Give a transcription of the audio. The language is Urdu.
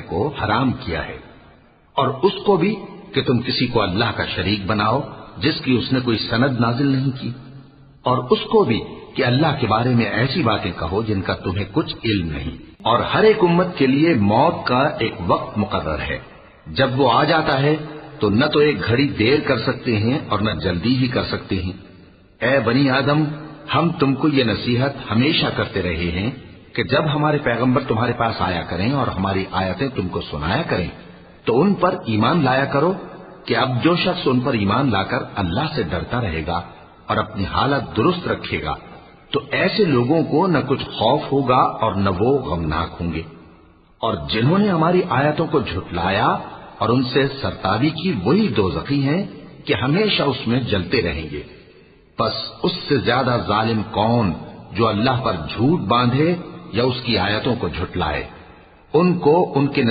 کو حرام کیا ہے، اور اس کو بھی کہ تم کسی کو اللہ کا شریک بناؤ جس کی اس نے کوئی سند نازل نہیں کی، اور اس کو بھی کہ اللہ کے بارے میں ایسی باتیں کہو جن کا تمہیں کچھ علم نہیں۔ اور ہر ایک امت کے لیے موت کا ایک وقت مقرر ہے، جب وہ آ جاتا ہے تو نہ تو ایک گھڑی دیر کر سکتے ہیں اور نہ جلدی ہی کر سکتے ہیں۔ اے بنی آدم، ہم تم کو یہ نصیحت ہمیشہ کرتے رہے ہیں کہ جب ہمارے پیغمبر تمہارے پاس آیا کریں اور ہماری آیتیں تم کو سنایا کریں تو ان پر ایمان لایا کرو، کہ اب جو شخص ان پر ایمان لا کر اللہ سے ڈرتا رہے گا اور اپنی حالت درست رکھے گا تو ایسے لوگوں کو نہ کچھ خوف ہوگا اور نہ وہ غمناک ہوں گے۔ اور جنہوں نے ہماری آیتوں کو جھٹلایا اور ان سے سرتابی کی، وہی دوزخی ہیں کہ ہمیشہ اس میں جلتے رہیں گے۔ پس اس سے زیادہ ظالم کون جو اللہ پر جھوٹ باندھے یا اس کی آیتوں کو جھٹلائے؟ ان کو ان کے